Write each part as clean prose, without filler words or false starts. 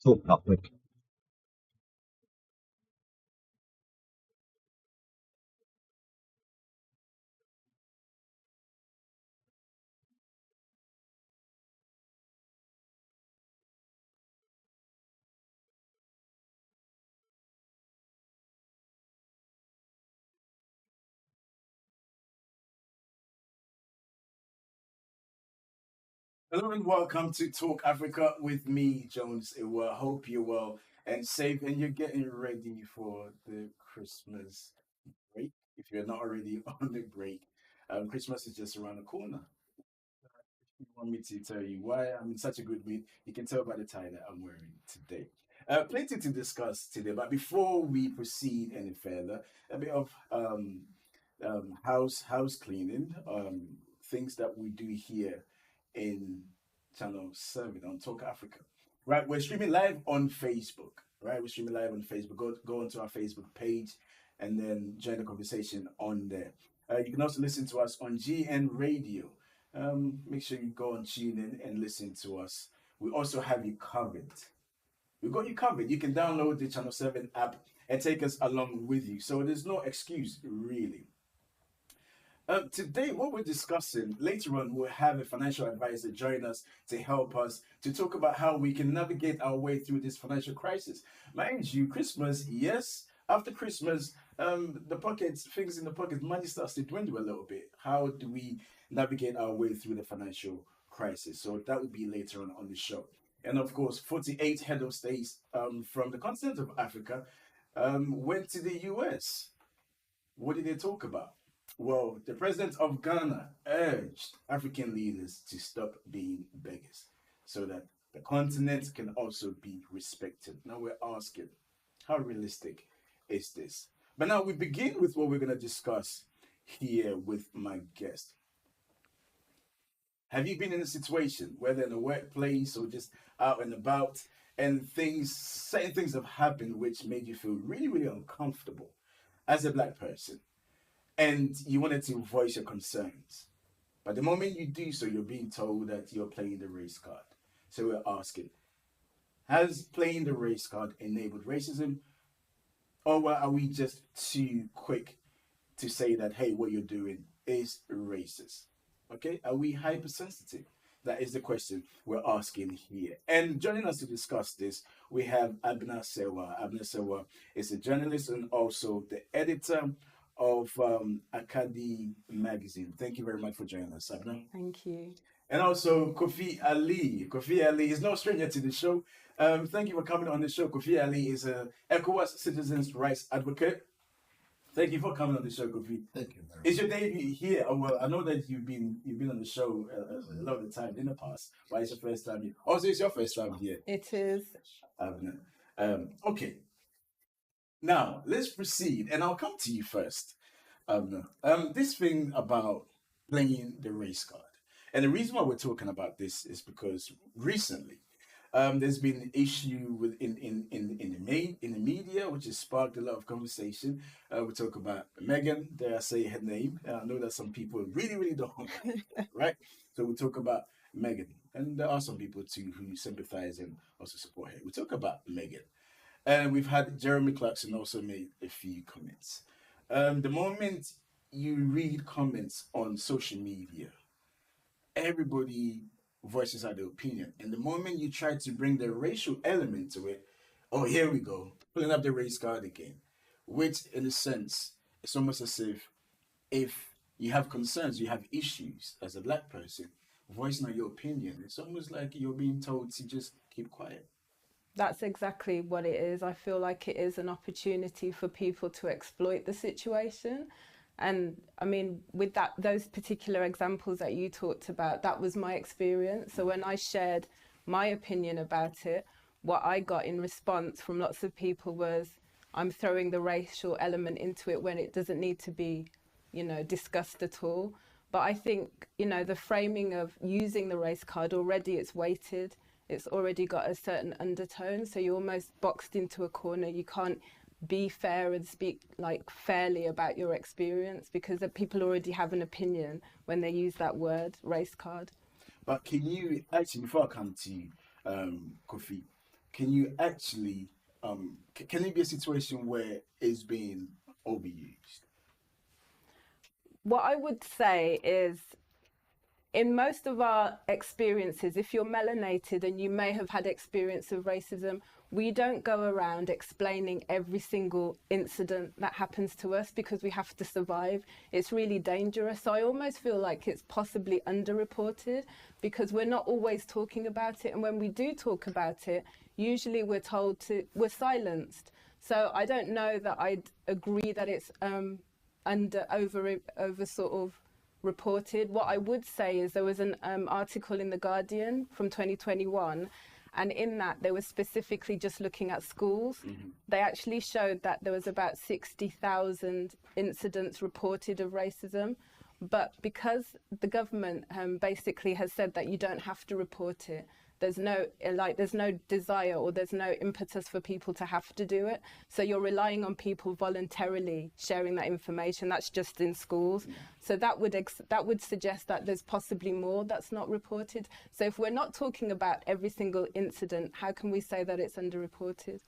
Talk Public. Hello and welcome to Talk Africa with me, Jones Iwa. Hope you're well and safe and you're getting ready for the Christmas break. If you're not already on the break, Christmas is just around the corner. You want me to tell you why I'm in such a good mood? You can tell by the tie that I'm wearing today. Plenty to discuss today, but before we proceed any further, a bit of house cleaning, things that we do here in Channel 7 on Talk Africa. Right, we're streaming live on Facebook. Right, we're streaming live on Facebook. Go onto our Facebook page and then join the conversation on there. You can also listen to us on GN Radio. Make sure you go and tune in and listen to us. We also have you covered. We got you covered. You can download the Channel 7 app and take us along with you. So there's no excuse, really. Today, what we're discussing later on, we'll have a financial advisor join us to help us to talk about how we can navigate our way through this financial crisis. Mind you, Christmas, yes, after Christmas, the pockets, things in the pocket, money starts to dwindle a little bit. How do we navigate our way through the financial crisis? So that will be later on the show. And of course, 48 head of states from the continent of Africa went to the US. What did they talk about? Well, the president of Ghana urged African leaders to stop being beggars so that the continent can also be respected. Now we're asking, how realistic is this? But now we begin with what we're going to discuss here with my guest. Have you been in a situation, whether in the workplace or just out and about, and certain things have happened which made you feel really, really uncomfortable as a black person? And you wanted to voice your concerns. But the moment you do so, you're being told that you're playing the race card. So we're asking, has playing the race card enabled racism, or are we just too quick to say that, hey, what you're doing is racist? Okay, are we hypersensitive? That is the question we're asking here. And joining us to discuss this, we have Abner Sewa. Abner Sewa is a journalist and also the editor of Akadi magazine. Thank you very much for joining us, Abner. Thank you. And also Kofi Ali. Kofi Ali is no stranger to the show. Thank you for coming on the show. Kofi Ali is a ECOWAS citizens' rights advocate. Thank you for coming on the show, Kofi. Thank you very Is much. your debut here? Oh, well, I know that you've been on the show a lot of the time in the past, but it's your first time here. Also, it's your first time here. It is. Okay. Now let's proceed, and I'll come to you first. This thing about playing the race card, and the reason why we're talking about this is because recently, there's been an issue with in the media, which has sparked a lot of conversation. We talk about Megan. Dare I say her name? I know that some people really, really don't like that, right? So we talk about Megan, and there are some people too who sympathize and also support her. We talk about Megan, and we've had Jeremy Clarkson also made a few comments. The moment you read comments on social media, everybody voices out their opinion. And the moment you try to bring the racial element to it, oh, here we go, pulling up the race card again. Which, in a sense, it's almost as if you have concerns, you have issues as a black person, voicing out your opinion. It's almost like you're being told to just keep quiet. That's exactly what it is. I feel like it is an opportunity for people to exploit the situation. And I mean, with those particular examples that you talked about, that was my experience. So when I shared my opinion about it, what I got in response from lots of people was, I'm throwing the racial element into it when it doesn't need to be, discussed at all. But I think, the framing of using the race card already, it's weighted. It's already got a certain undertone. So you're almost boxed into a corner. You can't be fair and speak like fairly about your experience because people already have an opinion when they use that word race card. But can you actually, before I come to you, Kofi, can you actually can it be a situation where it's being overused? What I would say is, in most of our experiences, if you're melanated and you may have had experience of racism, we don't go around explaining every single incident that happens to us because we have to survive. It's really dangerous. So I almost feel like it's possibly underreported because we're not always talking about it. And when we do talk about it, usually we're silenced. So I don't know that I'd agree that it's over sort of reported. What I would say is there was an article in The Guardian from 2021, and in that they were specifically just looking at schools. They actually showed that there was about 60,000 incidents reported of racism, but because the government basically has said that you don't have to report it, there's no desire or there's no impetus for people to have to do it. So you're relying on people voluntarily sharing that information. That's just in schools. So that would suggest that there's possibly more that's not reported. So if we're not talking about every single incident, how can we say that it's underreported?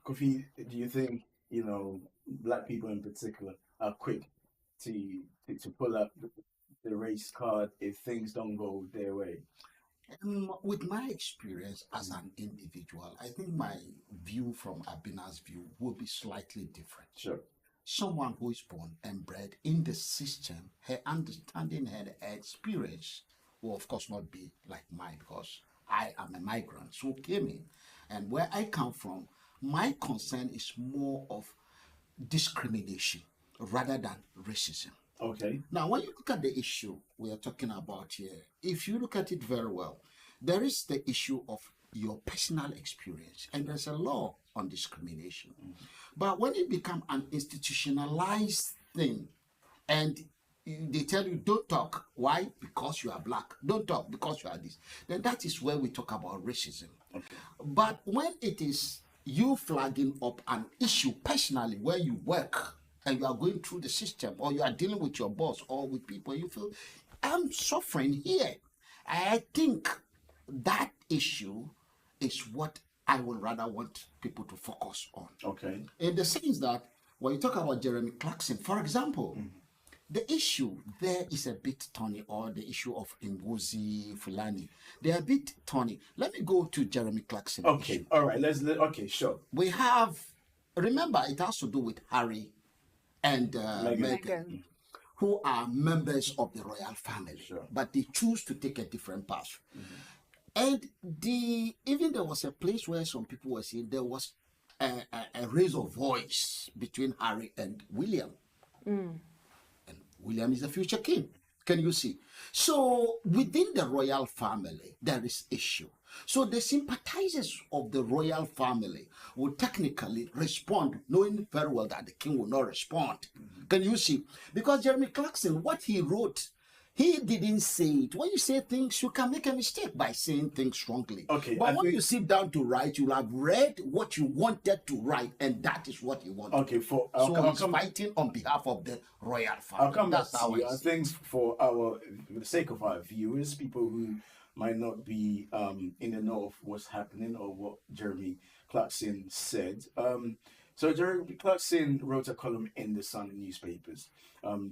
Kofi, do you think, black people in particular are quick to pull up the race card if things don't go their way? With my experience as an individual, I think my view from Abina's view will be slightly different. Sure. Someone who is born and bred in the system, her understanding, her experience will of course not be like mine because I am a migrant who came in. And where I come from, my concern is more of discrimination rather than racism. Okay. Now, when you look at the issue we are talking about here, if you look at it very well, there is the issue of your personal experience, and there's a law on discrimination. But when it becomes an institutionalized thing, and they tell you, don't talk. Why? Because you are black. Don't talk because you are this. Then that is where we talk about racism. Okay. But when it is you flagging up an issue personally where you work, and you are going through the system, or you are dealing with your boss or with people, you feel, I'm suffering here. I think that issue is what I would rather want people to focus on. Okay. In the sense that when you talk about Jeremy Clarkson, for example, the issue there is a bit thorny, or the issue of Ngozi Fulani. They are a bit thorny. Let me go to Jeremy Clarkson. Okay. Issue. All right. Okay. Sure. We have, remember, it has to do with Harry and Meghan, who are members of the royal family, Sure. but they choose to take a different path. And even there was a place where some people were saying there was a raise of voice between Harry and William. And William is the future king. Can you see? So within the royal family, there is issue. So the sympathizers of the royal family will technically respond, knowing very well that the king will not respond. Can you see? Because Jeremy Clarkson, what he wrote, he didn't say it. When you say things, you can make a mistake by saying things wrongly. Okay. But when you sit down to write, you'll have read what you wanted to write, and that is what he wanted. Okay. So he's fighting on behalf of the royal family. I'll come back That's to how you. I I see it. think for the sake of our viewers, people who might not be in the know of what's happening or what Jeremy Clarkson said. So Jeremy Clarkson wrote a column in the Sun newspapers.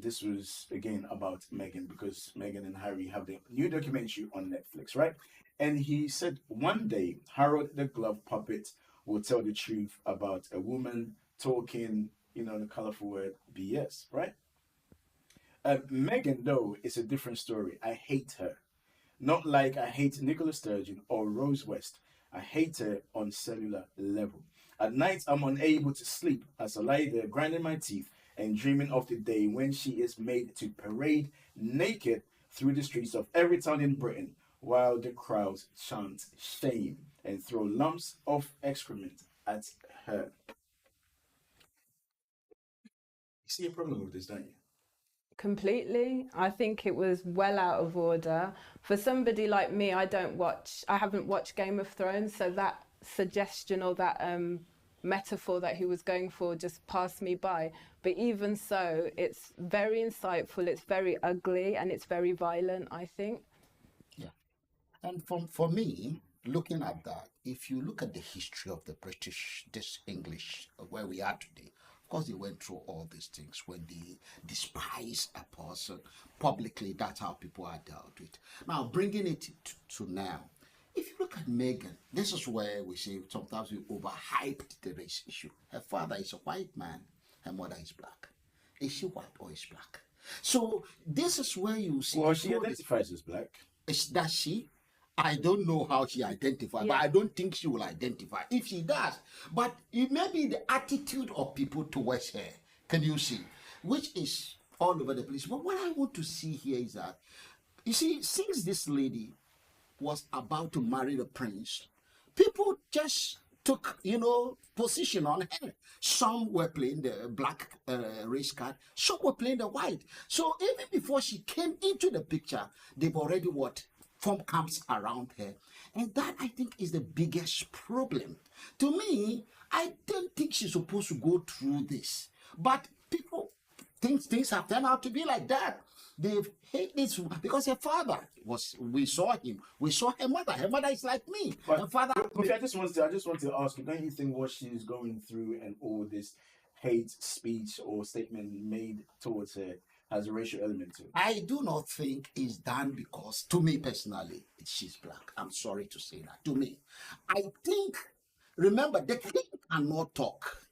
This was again about Meghan, because Meghan and Harry have the new documentary on Netflix, right? And he said one day Harold the Glove Puppet will tell the truth about a woman talking, the colorful word BS, right? Meghan, though, is a different story. I hate her. Not like I hate Nicola Sturgeon or Rose West. I hate her on cellular level. At night, I'm unable to sleep as I lie there grinding my teeth and dreaming of the day when she is made to parade naked through the streets of every town in Britain while the crowds chant shame and throw lumps of excrement at her. You see a problem with this, don't you? Completely. I think it was well out of order. For somebody like me, I haven't watched Game of Thrones, so that suggestion or that metaphor that he was going for just passed me by. But even so, it's very insightful, it's very ugly, and it's very violent, I think. Yeah. And for me, looking at that, if you look at the history of the British, this English, where we are today, of course, they went through all these things when they despise a person publicly. That's how people are dealt with. Now, bringing it to now, if you look at Meghan, this is where we say sometimes we overhyped the race issue. Her father is a white man, her mother is black. Is she white or is black? So this is where you see. Well, she identifies as black. Does she? I don't know how she identifies, but Yeah. I don't think she will identify if she does. But it may be the attitude of people towards her. Can you see? Which is all over the place. But what I want to see here is that, you see, since this lady was about to marry the prince, people just took, position on her. Some were playing the black race card, some were playing the white. So even before she came into the picture, they've already formed camps around her. And that, I think, is the biggest problem. To me, I don't think she's supposed to go through this. But people, things have turned out to be like that. They hate this because her father we saw him. We saw her mother. Her mother is like me. But Her father. Kofi, I just want to ask you, don't you think what she's going through and all this hate speech or statement made towards her has a racial element to it? I do not think it's done because, to me personally, she's black. I'm sorry to say that. To me, I think, remember, the king cannot talk.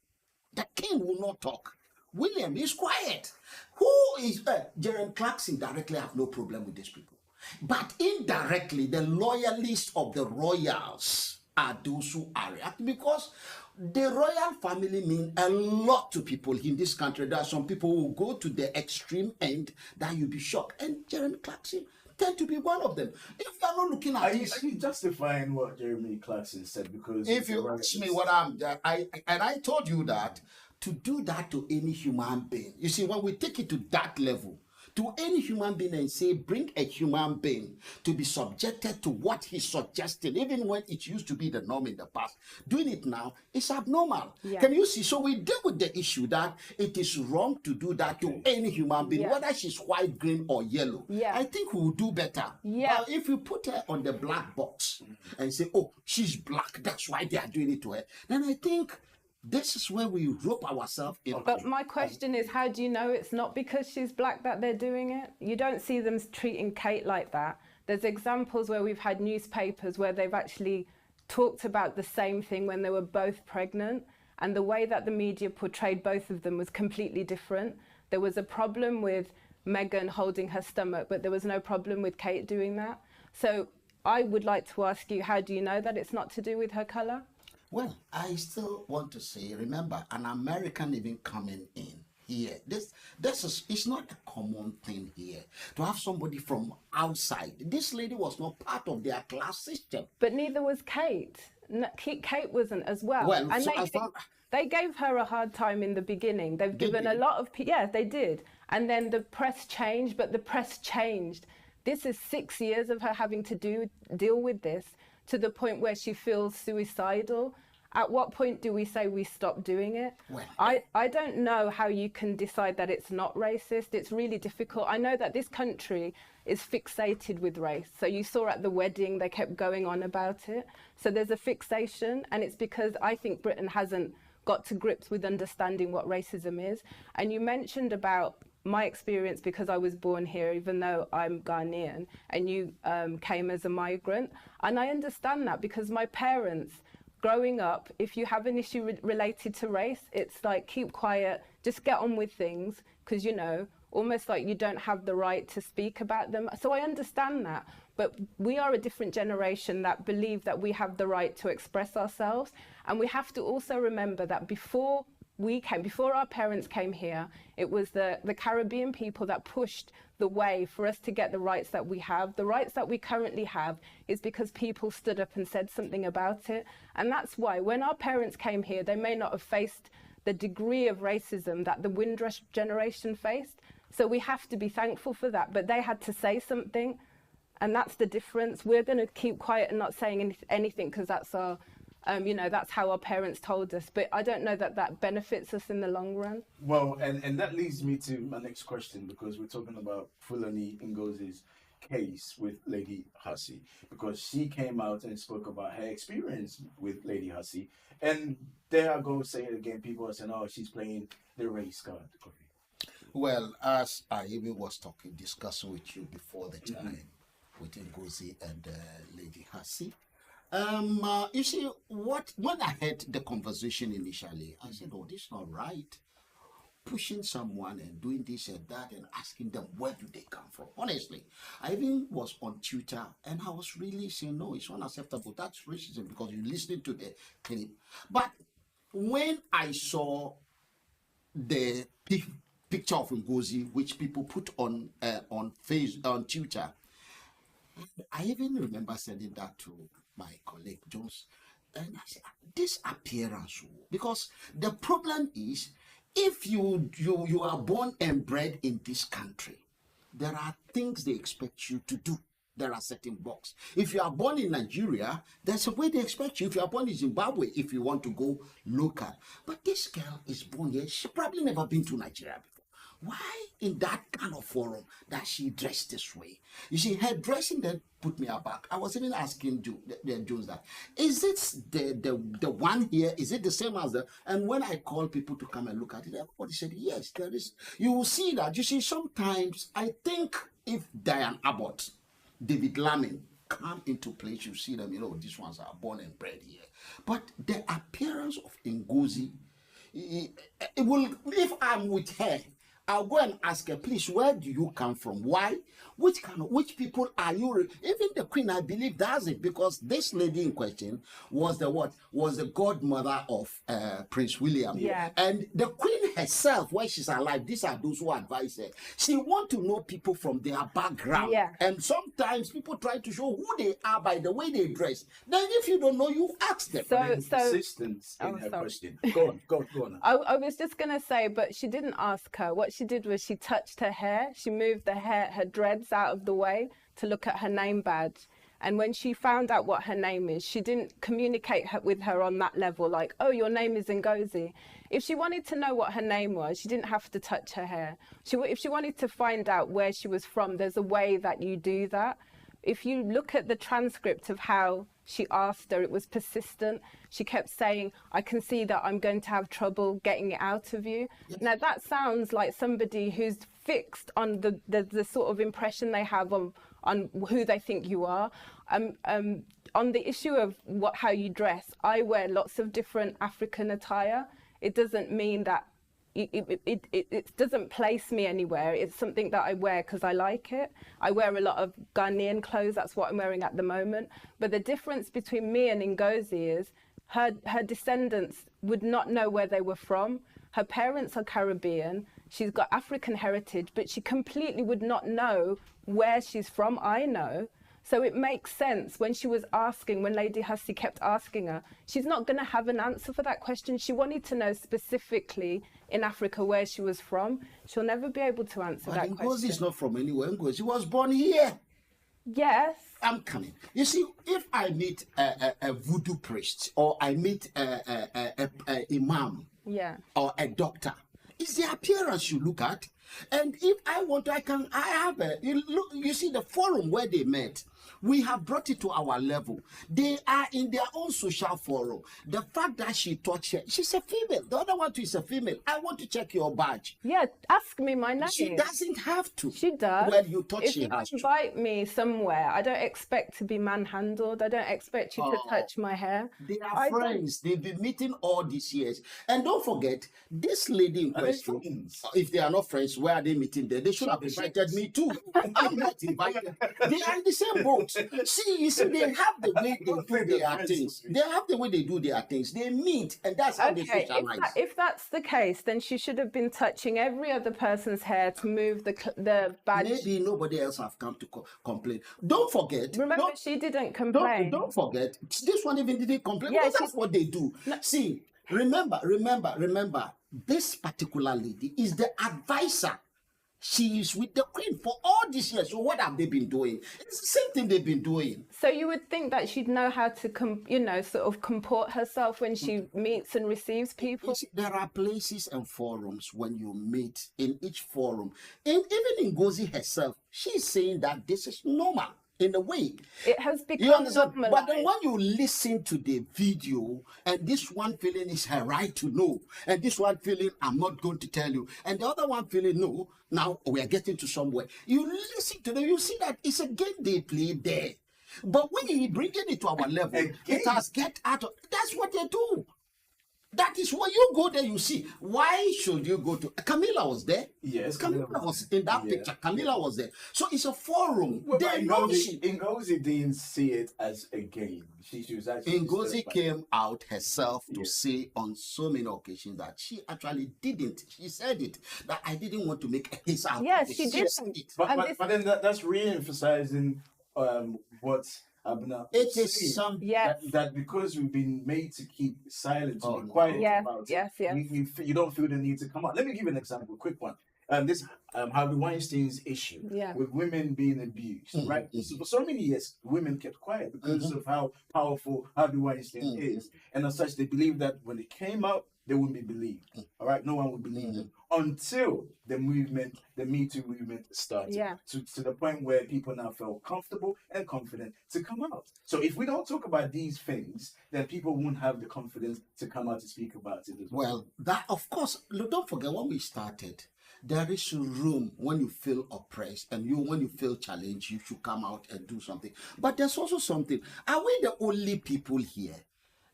The king will not talk. William is quiet. Who is Jeremy Clarkson? Directly, I have no problem with these people. But indirectly, the loyalists of the royals are those who are reacting, because the royal family mean a lot to people in this country. There are some people who go to the extreme end that you'll be shocked. And Jeremy Clarkson tend to be one of them. If you are not looking at this, Are you justifying what Jeremy Clarkson said? Because if you ask me what I told you that to do that to any human being, you see, when we take it to that level, to any human being and say, bring a human being to be subjected to what he's suggesting, even when it used to be the norm in the past, doing it now is abnormal. Yeah. Can you see? So we deal with the issue that it is wrong to do that to any human being, Yeah. whether she's white, green, or yellow. Yeah. I think we will do better. Yeah. But if you put her on the black box and say, oh, she's black, that's why they are doing it to her, then I think this is where we rope ourselves in. But my question is, how do you know it's not because she's black that they're doing it? You don't see them treating Kate like that. There's examples where we've had newspapers where they've actually talked about the same thing when they were both pregnant, and the way that the media portrayed both of them was completely different. There was a problem with Meghan holding her stomach, but there was no problem with Kate doing that. So I would like to ask you, how do you know that it's not to do with her colour? Well, I still want to say, remember, an American even coming in here. This is, it's not a common thing here to have somebody from outside. This lady was not part of their class system. But neither was Kate. Kate wasn't as well. Well, and so I found- they gave her a hard time in the beginning. They've given a did? lot of yeah, they did. And then the press changed, but the press changed. This is 6 years of her having to deal with this, to the point where she feels suicidal. At what point do we say we stop doing it? Well, I don't know how you can decide that it's not racist. It's really difficult. I know that this country is fixated with race. So you saw at the wedding, they kept going on about it. So there's a fixation, and it's because I think Britain hasn't got to grips with understanding what racism is. And you mentioned about my experience because I was born here, even though I'm Ghanaian, and you came as a migrant. And I understand that because my parents, growing up, if you have an issue related to race, it's like, keep quiet, just get on with things, because, you know, almost like you don't have the right to speak about them. So I understand that. But we are a different generation that believe that we have the right to express ourselves. And we have to also remember that before our parents came here, it was the Caribbean people that pushed the way for us to get the rights that we have. The rights that we currently have is because people stood up and said something about it. And that's why when our parents came here, they may not have faced the degree of racism that the Windrush generation faced. So we have to be thankful for that. But they had to say something, and that's the difference. We're going to keep quiet and not saying anything because that's our that's how our parents told us. But I don't know that that benefits us in the long run. Well, and that leads me to my next question, because we're talking about Fulani Ngozis case with Lady Hussey because she came out and spoke about her experience with Lady Hussey. And there I go say it again. People are saying, oh, she's playing the race card. Well, as I even was discussing with you before the time with Ngozi and Lady Hussey, you see, when I heard the conversation initially, I said, "Oh, this is not right." Pushing someone and doing this and that and asking them where do they come from. Honestly, I even was on Twitter and I was really saying, "No, it's unacceptable. That's racism because you're listening to the clip." But when I saw the picture of Ngozi, which people put on on Twitter, I even remember sending that to my colleague Jones, and I said, "This appearance," because the problem is, if you are born and bred in this country, there are things they expect you to do. There are certain boxes. If you are born in Nigeria, there's a way they expect you. If you are born in Zimbabwe, if you want to go local. But this girl is born here. She probably never been to Nigeria before. Why in that kind of forum that she dressed this way? You see, her dressing then put me aback. I was even asking Jones that, is it the one here? Is it the same as the? And when I called people to come and look at it, everybody said, yes, there is. You will see that. You see, sometimes I think if Diane Abbott, David Lamin come into place, you see them, these ones are born and bred here. But the appearance of Ngozi, it will, if I'm with her, I'll go and ask her, please, where do you come from? Why? Which people are you? Even the queen, I believe, does it, because this lady in question was the godmother of Prince William. Yeah. And the queen herself, while she's alive, these are those who advise her. She want to know people from their background. Yeah. And sometimes people try to show who they are by the way they dress. Then if you don't know, you ask them. Persistence in her question. Go on. I was just going to say, but she didn't ask her. What she did was she touched her hair. She moved her dreads out of the way to look at her name badge. And when she found out what her name is, she didn't communicate with her on that level, like, oh, your name is Ngozi. If she wanted to know what her name was, she didn't have to touch her hair. If she wanted to find out where she was from, there's a way that you do that. If you look at the transcript of how she asked her, it was persistent. She kept saying, I can see that I'm going to have trouble getting it out of you. Yes. Now, that sounds like somebody who's fixed on the sort of impression they have on who they think you are. On the issue of how you dress, I wear lots of different African attire. It doesn't mean that it doesn't place me anywhere. It's something that I wear because I like it. I wear a lot of Ghanaian clothes. That's what I'm wearing at the moment. But the difference between me and Ngozi is her descendants would not know where they were from. Her parents are Caribbean. She's got African heritage, but she completely would not know where she's from. I know. So it makes sense when Lady Hussey kept asking her, she's not going to have an answer for that question. She wanted to know specifically in Africa where she was from. She'll never be able to answer that question. Ngozi is not from anywhere. Ngozi was born here. Yes. I'm coming. You see, if I meet a voodoo priest or I meet a imam, yeah, or a doctor, it's the appearance you look at. And if I want, I have you see the forum where they met. We have brought it to our level. They are in their own social forum. The fact that she touched her, she's a female. The other one too is a female. I want to check your badge. Yeah, ask me my name. She doesn't have to. She does. When you touch, she has to. If you invite me somewhere, I don't expect to be manhandled. I don't expect you to touch my hair. They are friends. They've been meeting all these years. And don't forget, this lady in question, if they are not friends, where are they meeting there? They should have invited me too. I'm not invited. They are in the same boat. See, you see, they have the way they do their things. They have the way they do their things. They meet, and that's how they socialize. If that's the case, then she should have been touching every other person's hair to move the badge. Maybe nobody else have come to complain. Don't forget. Remember, she didn't complain. Don't forget. This one even didn't complain. Yeah, because that's what they do. No. See, remember. This particular lady is the advisor. She is with the Queen for all these years. So what have they been doing? It's the same thing they've been doing. So you would think that she'd know how to, sort of comport herself when she meets and receives people. You see, there are places and forums when you meet. In each forum, and even in Ngozi herself, she's saying that this is normal in a way. It has You become understand? But then normalized. when you listen to the video, and this one feeling is her right to know, and this one feeling I'm not going to tell you, and the other one feeling no, now we are getting to somewhere. You listen to them, you see that it's a game they play there. But when you bring it to our level, it has get out of. That's what they do. That is why you go there, you see. Why should you go to Camilla was there? Yes, Camilla was in that yeah, picture. Camilla was there. So it's a forum. Well, They know she. Ngozi didn't see it as a game. She was actually Ngozi disturbed by it. came out herself to Yeah. say on so many occasions that she actually didn't. She said it, that I didn't want to make a case out Yes, of it. she said didn't. it. But, And but, this- but then that's re-emphasizing what Abna It was is saying. some. Yes. That because we've been made to keep silent, to Oh, be no. quiet Yes, about yes, it, yes. you don't feel the need to come out. Let me give you an example, a quick one. This Harvey Weinstein's issue Yeah. with women being abused, Mhm, right? mhm. So for so many years, women kept quiet because of how powerful Harvey Weinstein is, and as such, they believed that when it came out, they wouldn't be believed. All right, no one would believe them until the movement, the Me Too movement, started. Yeah. To the point where people now felt comfortable and confident to come out. So if we don't talk about these things, then people won't have the confidence to come out to speak about it as well. Well, that of course. Look, don't forget when we started. There is room when you feel oppressed and when you feel challenged, you should come out and do something. But there's also something. Are we the only people here?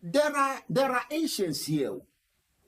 There are Asians here.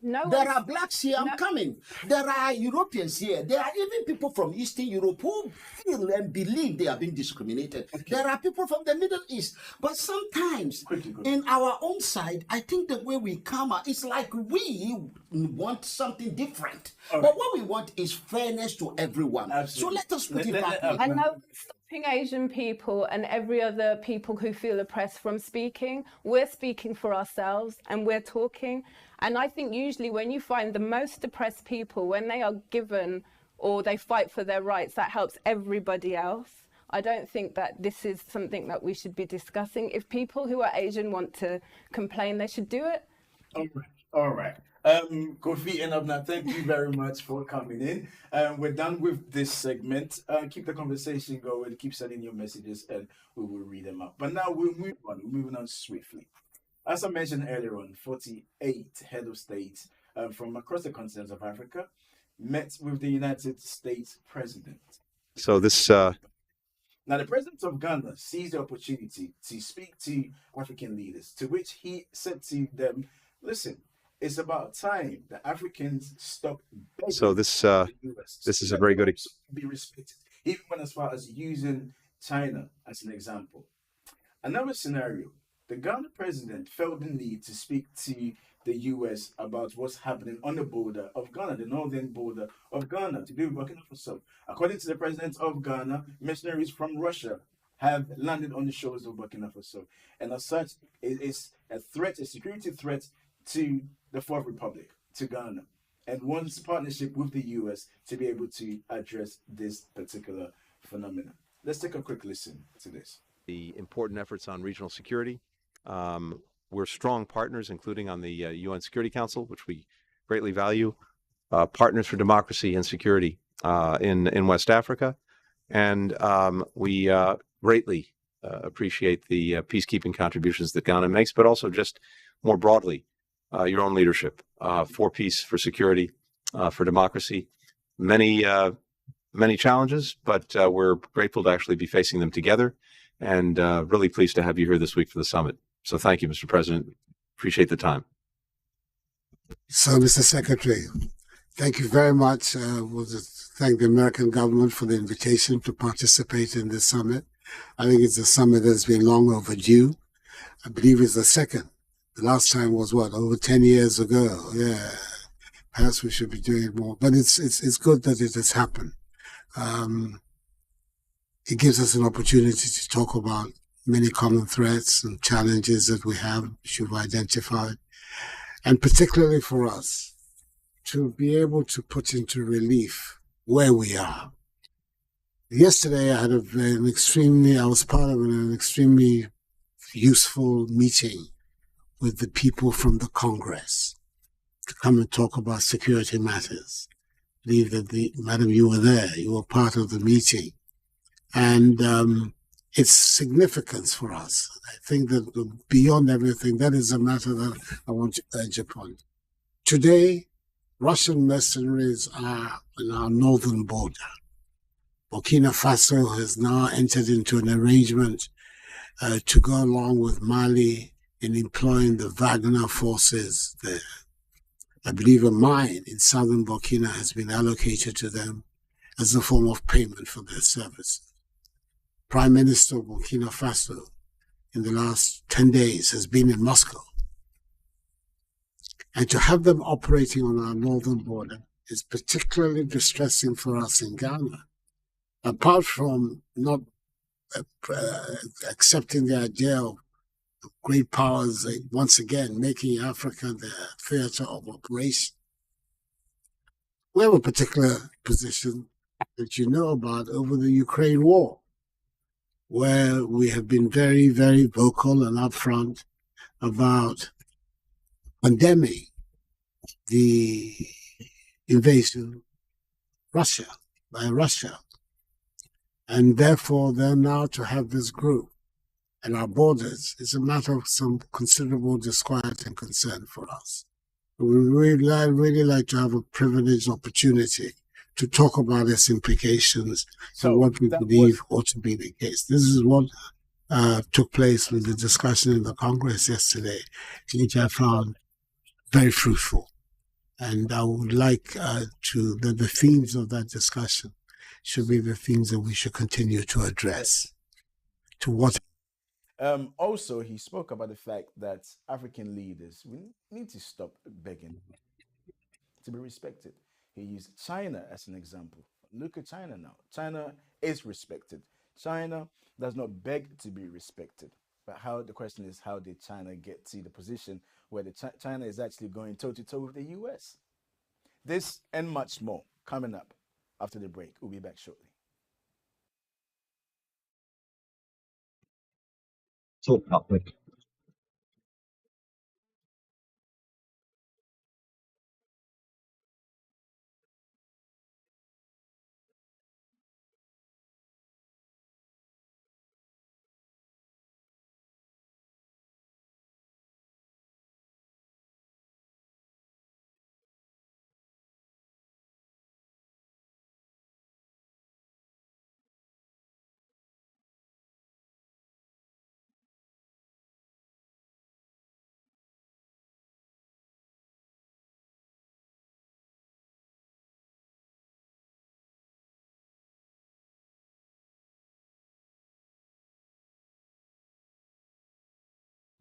No There one. are blacks here. I'm coming. There are Europeans here. There are even people from Eastern Europe who feel and believe they are being discriminated. There are people from the Middle East. But sometimes Quickly. in our own side, I think the way we come out, it's like we want something different. All But right. what we want is fairness to everyone. Absolutely. So let us put it Let- back. let- And no one's stopping Asian people and every other people who feel oppressed from speaking. We're speaking for ourselves and we're talking. And I think usually when you find the most oppressed people, when they are given or they fight for their rights, that helps everybody else. I don't think that this is something that we should be discussing. If people who are Asian want to complain, they should do it. All right. Kofi and Abna, thank you very much for coming in. We're done with this segment. Keep the conversation going. Keep sending your messages, and we will read them out. But now we'll move on. We're moving on swiftly. As I mentioned earlier on, 48 head of states from across the continent of Africa met with the United States president. So this Now, the president of Ghana seized the opportunity to speak to African leaders, to which he said to them, listen, it's about time the Africans stop begging So this, the US. this is a very good to be respected, even when as far as using China as an example. Another scenario, the Ghana president felt the need to speak to the US about what's happening on the border of Ghana, the northern border of Ghana, to do with Burkina Faso. According to the president of Ghana, mercenaries from Russia have landed on the shores of Burkina Faso. And as such, it is a threat, a security threat to the Fourth Republic, to Ghana, and wants partnership with the US to be able to address this particular phenomenon. Let's take a quick listen to this. the important efforts on regional security. We're strong partners, including on the UN Security Council, which we greatly value. Partners for democracy and security in West Africa, and we greatly appreciate the peacekeeping contributions that Ghana makes, but also just more broadly, your own leadership for peace, for security, for democracy. Many challenges, but we're grateful to actually be facing them together, and really pleased to have you here this week for the summit. So thank you, Mr. President. Appreciate the time. So, Mr. Secretary, thank you very much. We'll just thank the American government for the invitation to participate in this summit. I think it's a summit that's been long overdue. I believe it's the second. The last time was over 10 years ago. Yeah, perhaps we should be doing more. But it's good that it has happened. It gives us an opportunity to talk about many common threats and challenges that we have, which you've identified. And particularly for us, to be able to put into relief where we are. Yesterday, I was part of an extremely useful meeting with the people from the Congress to come and talk about security matters. I believe that Madam, you were there, you were part of the meeting. And its significance for us. I think that beyond everything, that is a matter that I want to urge upon. Today, Russian mercenaries are on our northern border. Burkina Faso has now entered into an arrangement to go along with Mali in employing the Wagner forces there. I believe a mine in southern Burkina has been allocated to them as a form of payment for their services. Prime Minister of Burkina Faso in the last 10 days has been in Moscow. And to have them operating on our northern border is particularly distressing for us in Ghana. Apart from not accepting the idea of great powers once again making Africa their theater of operation, we have a particular position that you know about over the Ukraine war, where we have been very, very vocal and upfront about condemning the invasion by Russia. And therefore, they're now to have this group at our borders is a matter of some considerable disquiet and concern for us. We really like to have a privileged opportunity to talk about its implications and what we believe ought to be the case. This is what took place with the discussion in the Congress yesterday, which I found very fruitful. And I would like the themes of that discussion should be the things that we should continue to address. To what? Also, he spoke about the fact that African leaders, we need to stop begging to be respected. He used China as an example. Look at China now. China is respected. China does not beg to be respected. But the question is, how did China get to the position where China is actually going toe-to-toe with the US? This and much more coming up after the break. We'll be back shortly. Talk public.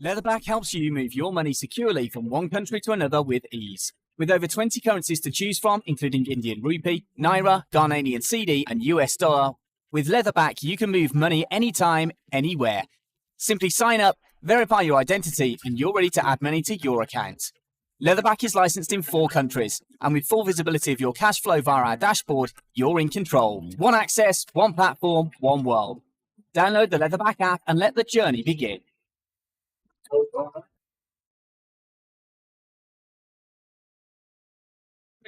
Leatherback helps you move your money securely from one country to another with ease. With over 20 currencies to choose from, including Indian rupee, naira, Ghanaian cedi, and US dollar, with Leatherback you can move money anytime, anywhere. Simply sign up, verify your identity, and you're ready to add money to your account. Leatherback is licensed in 4 countries, and with full visibility of your cash flow via our dashboard, you're in control. One access, one platform, one world. Download the Leatherback app and let the journey begin.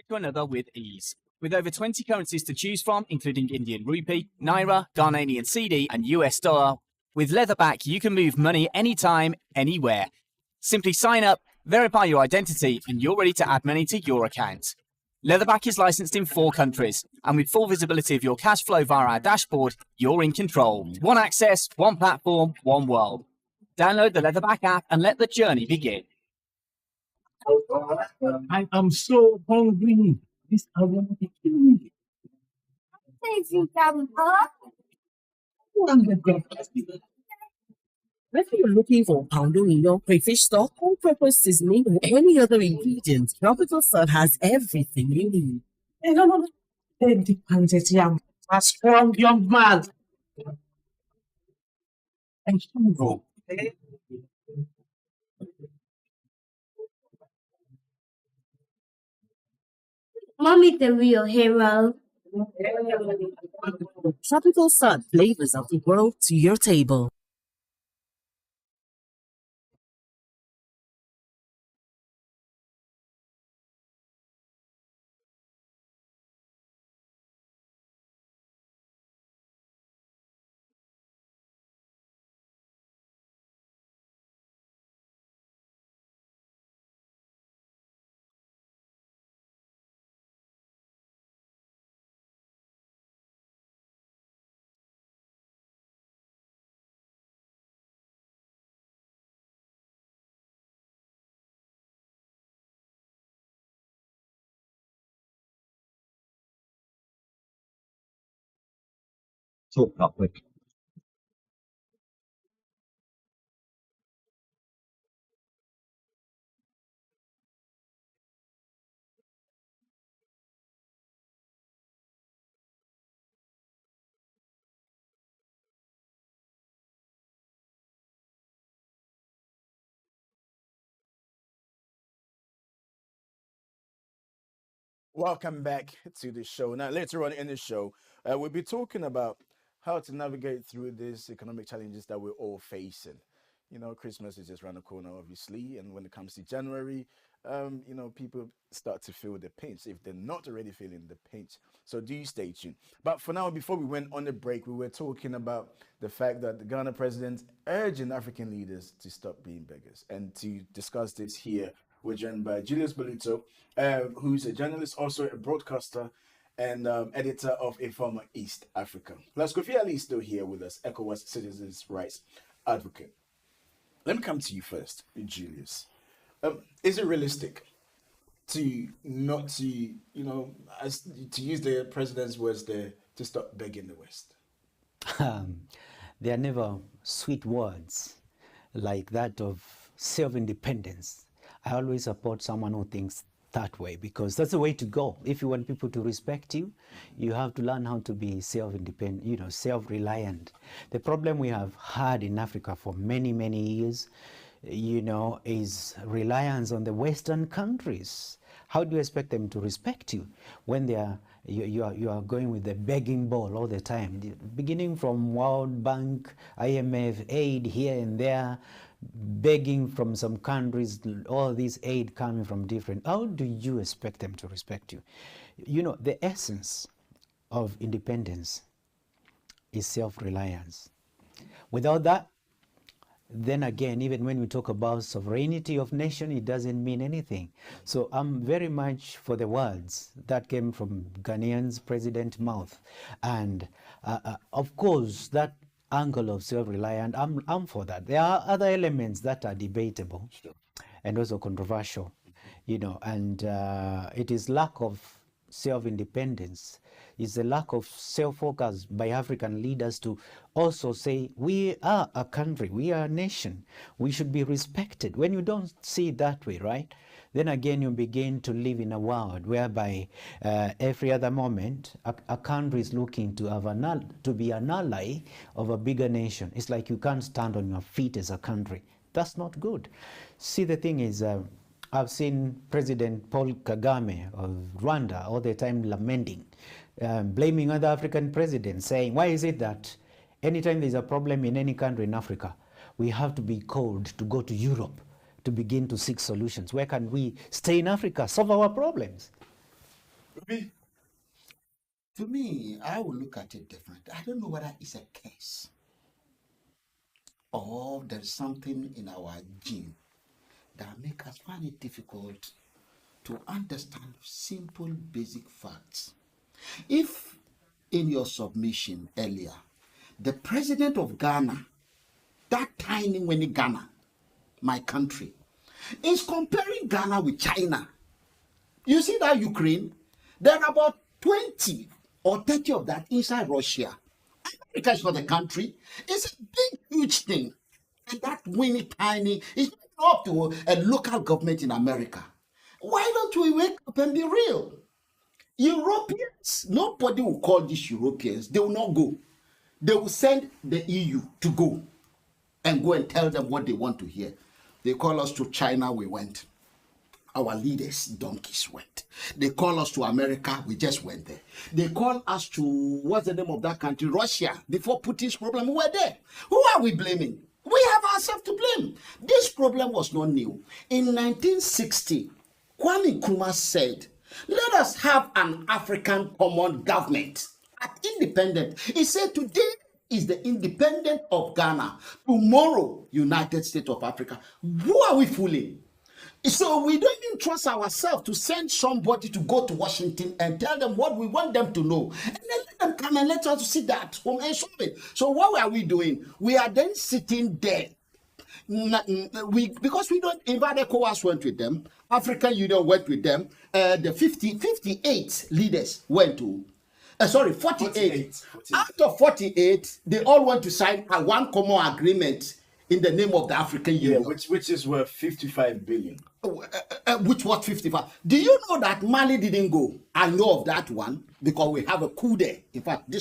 To another with ease. With over 20 currencies to choose from, including Indian rupee, naira, Ghanaian cedi, and US dollar, with Leatherback you can move money anytime, anywhere. Simply sign up, verify your identity, and you're ready to add money to your account. Leatherback is licensed in 4 countries, and with full visibility of your cash flow via our dashboard, you're in control. One access, one platform, one world. Download the Leatherback app and let the journey begin. I am so hungry. This I want to kill me. If you come up, Whether you're looking for poundo in your crayfish stock, all-purpose seasoning, or any other ingredient, Tropical Salt has everything you need. A strong young man. And hero. Mommy's the real hero. Tropical sun flavors of the world to your table. So public. Welcome back to the show. Now, later on in the show, we'll be talking about how to navigate through these economic challenges that we're all facing. You know, Christmas is just around the corner, obviously, and when it comes to January, people start to feel the pinch if they're not already feeling the pinch. So do stay tuned. But for now, before we went on the break, we were talking about the fact that the Ghana president urging African leaders to stop being beggars. And to discuss this here, we're joined by Julius Boluto, who's a journalist, also a broadcaster, and editor of Informa East Africa. Plus, Kofi Ali is still here with us, ECOWAS Citizens' Rights Advocate. Let me come to you first, Julius. Is it realistic to not to, as to use the president's words there, to stop begging the West? They are never sweet words like that of self-independence. I always support someone who thinks that way, because that's the way to go. If you want people to respect you, you have to learn how to be self-independent, self-reliant. The problem we have had in Africa for many, many years, is reliance on the Western countries. How do you expect them to respect you when you are going with the begging ball all the time, beginning from World Bank, IMF, aid here and there, begging from some countries, all this aid coming from different. How do you expect them to respect you? The essence of independence is self-reliance. Without that, then again, even when we talk about sovereignty of nation, it doesn't mean anything. So I'm very much for the words that came from Ghanaian's president's mouth. And of course, that angle of self-reliant, I'm for that. There are other elements that are debatable and also controversial, and it is lack of self-independence. It's the lack of self-focus by African leaders to also say, we are a country, we are a nation, we should be respected. When you don't see it that way, right, then again you begin to live in a world whereby every other moment a country is looking to be an ally of a bigger nation. It's like you can't stand on your feet as a country. That's not good. See, the thing is, I've seen President Paul Kagame of Rwanda all the time lamenting, blaming other African presidents, saying, why is it that anytime there's a problem in any country in Africa, we have to be called to go to Europe to begin to seek solutions? Where can we stay in Africa, solve our problems? To me, I will look at it different. I don't know whether it's a case or there's something in our gene that make us find it difficult to understand simple, basic facts. If in your submission earlier, the president of Ghana, that tiny winnie Ghana, my country, is comparing Ghana with China. You see that Ukraine? There are about 20 or 30 of that inside Russia. America is not a country. It's a big, huge thing. And that winnie tiny is not up to a local government in America. Why don't we wake up and be real? Europeans, nobody will call these Europeans. They will not go. They will send the EU to go and tell them what they want to hear. They call us to China, we went. our leaders, donkeys, went. They call us to America, we just went there. They call us to, what's the name of that country? Russia. Before Putin's problem, we were there. Who are we blaming? We have ourselves to blame. This problem was not new. In 1960, Kwame Nkrumah said, let us have an African common government at independent. He said today is the independent of Ghana. Tomorrow, United States of Africa. Who are we fooling? So we don't even trust ourselves to send somebody to go to Washington and tell them what we want them to know. And then let them come and let us sit at home and solve it. So what are we doing? We are then sitting there. Because we don't invite ECOWAS went with them, African Union went with them, the 58 leaders went to, 48. Out of 48, they all want to sign a one common agreement in the name of the African Union. Which is worth 55 billion. Which was 55. Do you know that Mali didn't go? I know of that one because we have a coup there. In fact,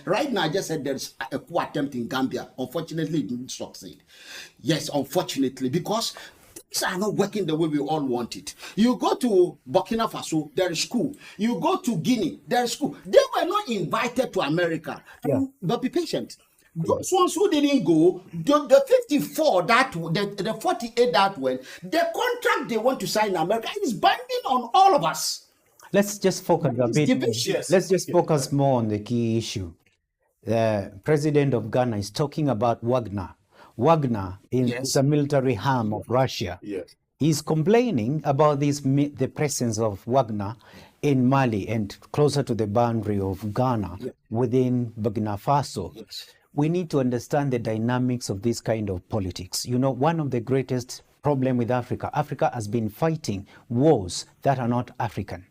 right now I just said there's a coup attempt in Gambia. Unfortunately, it didn't succeed. Yes, unfortunately, because things are not working the way we all want it. You go to Burkina Faso, there is coup. You go to Guinea, there is coup. They were not invited to America. Yeah. But be patient. Those ones who didn't go, the 54 the 48 that went, the contract they want to sign in America is binding on all of us. Let's just focus a bit. Yes. Let's just focus more on the key issue. The president of Ghana is talking about Wagner. Wagner is a military arm of Russia. Yes. He's complaining about the presence of Wagner in Mali and closer to the boundary of Ghana within Burkina Faso. Yes. We need to understand the dynamics of this kind of politics. You know, one of the greatest problems with Africa has been fighting wars that are not African.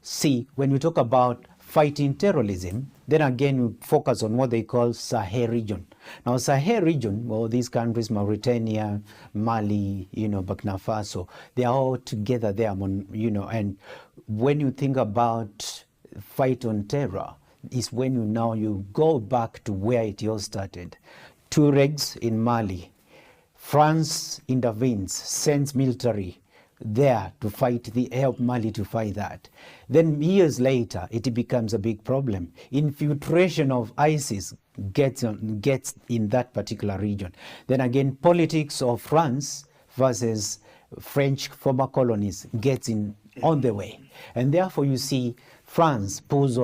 See, when we talk about fighting terrorism, then again we focus on what they call Sahel region. Now, Sahel region, well, these countries, Mauritania, Mali, Burkina Faso, they are all together there, and when you think about fight on terror, is when you go back to where it all started. Tuaregs in Mali. France intervenes, sends military there to help Mali to fight that. Then years later, it becomes a big problem. Infiltration of ISIS gets in that particular region. Then again, politics of France versus French former colonies gets on the way. And therefore you see France pulls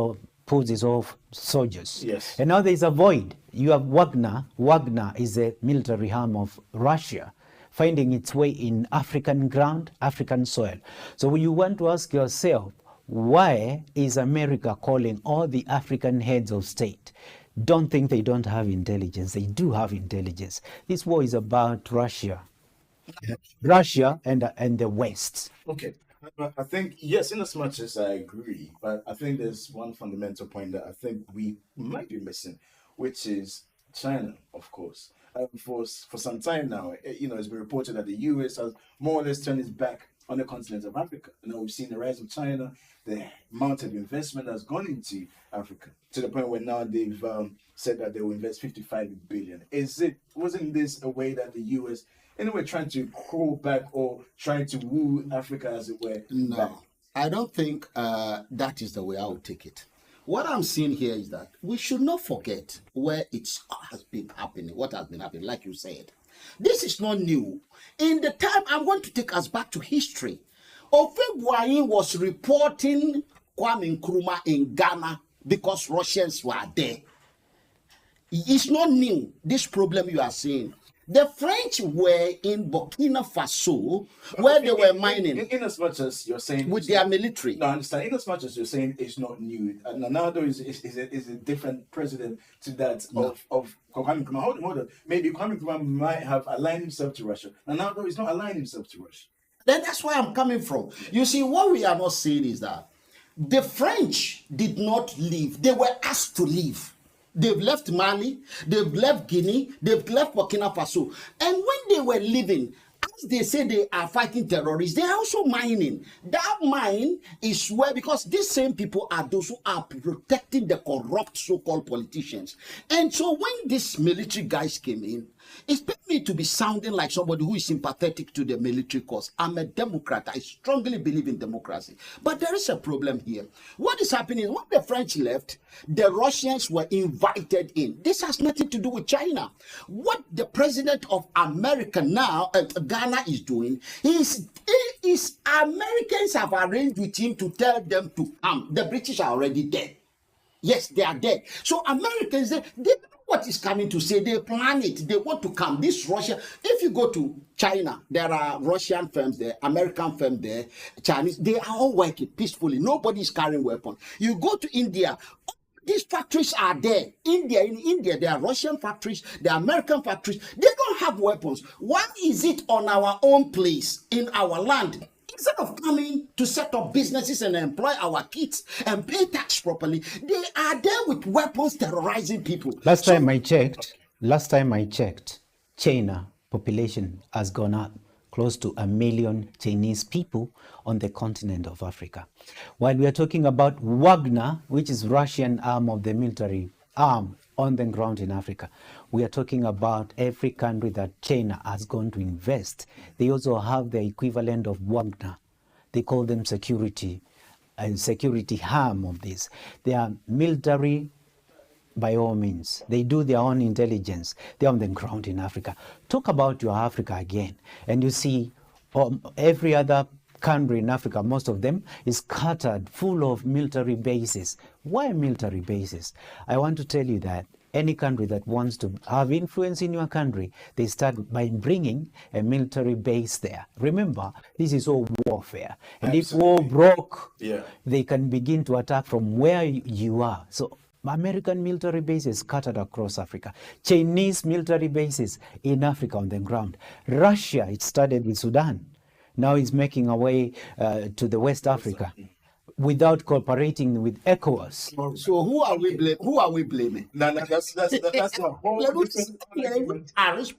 its off soldiers. Yes. And now there's a void. You have Wagner. Wagner is a military arm of Russia, finding its way in African ground, African soil. So you want to ask yourself, why is America calling all the African heads of state? Don't think they don't have intelligence. They do have intelligence. This war is about Russia. Russia and the West. Okay. I think, yes, in as much as I agree, but I think there's one fundamental point that I think we might be missing, which is China, of course. For some time now, it's been reported that the US has more or less turned its back on the continent of Africa. We've seen the rise of China, the amount of investment that's gone into Africa, to the point where now they've said that they will invest 55 billion. Wasn't this a way that the US anyway trying to crawl back or trying to woo Africa, as it were? No, back? I don't think that is the way I would take it. What I'm seeing here is that we should not forget where it has been happening, what has been happening, like you said. This is not new. In the time, I'm going to take us back to history. Ofebuayin was reporting Kwame Nkrumah in Ghana because Russians were there. It's not new, this problem you are seeing. The French were in Burkina Faso, where they were mining. In as much as you're saying with their military. No, I understand. In as much as you're saying it's not new, Nana-Addo is a different president to that of Kwame Nkrumah. Hold on. Maybe Kwame Nkrumah might have aligned himself to Russia. Nana-Addo is not aligning himself to Russia. Then that's where I'm coming from. You see, what we are not seeing is that the French did not leave. They were asked to leave. They've left Mali, they've left Guinea, they've left Burkina Faso. And when they were leaving, as they say they are fighting terrorists, they are also mining. That mine is where, because these same people are those who are protecting the corrupt so-called politicians. And so when these military guys came in, it's made me to be sounding like somebody who is sympathetic to the military cause. I'm a Democrat. I strongly believe in democracy. But there is a problem here. What is happening is when the French left, the Russians were invited in. This has nothing to do with China. What the president of America now, Ghana, is doing is Americans have arranged with him to tell them to come. The British are already dead. Yes, they are dead. So Americans, they know what is coming to say. They plan it. They want to come. This Russia, if you go to China, there are Russian firms there, American firms there, Chinese. They are all working peacefully. Nobody is carrying weapons. You go to India, these factories are there. In India, there are Russian factories, there are American factories. They don't have weapons. Why is it on our own place, in our land? Instead of coming to set up businesses and employ our kids and pay tax properly, they are there with weapons terrorizing people. Last time I checked, China population has gone up close to 1 million Chinese people on the continent of Africa. While we are talking about Wagner, which is Russian arm of the military arm on the ground in Africa, we are talking about every country that China has gone to invest. They also have the equivalent of Wagner. They call them security arm of this. They are military by all means. They do their own intelligence. They're on the ground in Africa. Talk about your Africa again, and you see every other country in Africa, most of them is scattered, full of military bases. Why military bases? I want to tell you that any country that wants to have influence in your country, they start by bringing a military base there. Remember, this is all warfare. And If war broke, they can begin to attack from where you are. So American military bases scattered across Africa. Chinese military bases in Africa on the ground. Russia, it started with Sudan. Now it's making a way to the West Africa without cooperating with ECOWAS. So who are we blaming? No, that's a whole different.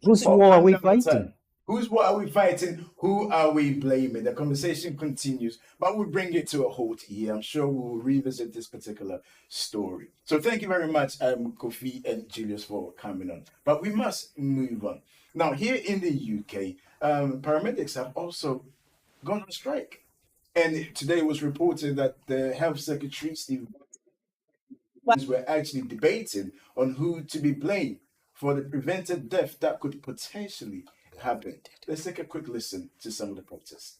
Whose war are we fighting? Whose war are we fighting? Who are we blaming? The conversation continues, but we'll bring it to a halt here. I'm sure we'll revisit this particular story. So thank you very much, Kofi and Julius, for coming on. But we must move on. Now, here in the UK, paramedics have also gone on strike. And today it was reported that the Health Secretary, Steve, were actually debating on who to be blamed for the prevented death that could potentially happen. Let's take a quick listen to some of the protests.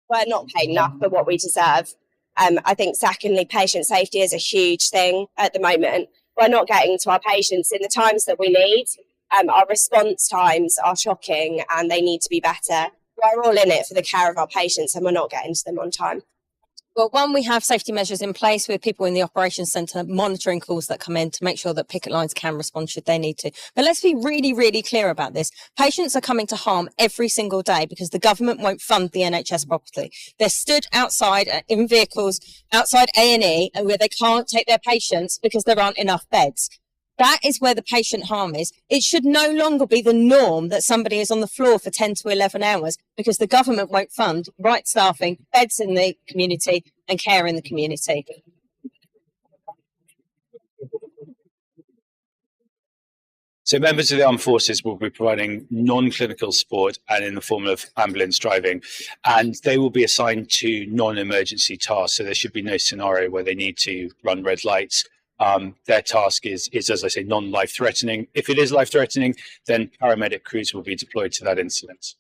We're not paid enough for what we deserve. I think, secondly, patient safety is a huge thing at the moment. We're not getting to our patients in the times that we need. Our response times are shocking and they need to be better. We're all in it for the care of our patients and we're not getting to them on time. Well, one, we have safety measures in place with people in the operations centre monitoring calls that come in to make sure that picket lines can respond should they need to. But let's be really, really clear about this. Patients are coming to harm every single day because the government won't fund the NHS properly. They're stood outside in vehicles outside A&E where they can't take their patients because there aren't enough beds. That is where the patient harm is. It should no longer be the norm that somebody is on the floor for 10 to 11 hours because the government won't fund right staffing, beds in the community and care in the community. So members of the armed forces will be providing non-clinical support and in the form of ambulance driving, and they will be assigned to non-emergency tasks. So there should be no scenario where they need to run red lights. Their task is, as I say, non-life threatening. If it is life threatening, then paramedic crews will be deployed to that incident.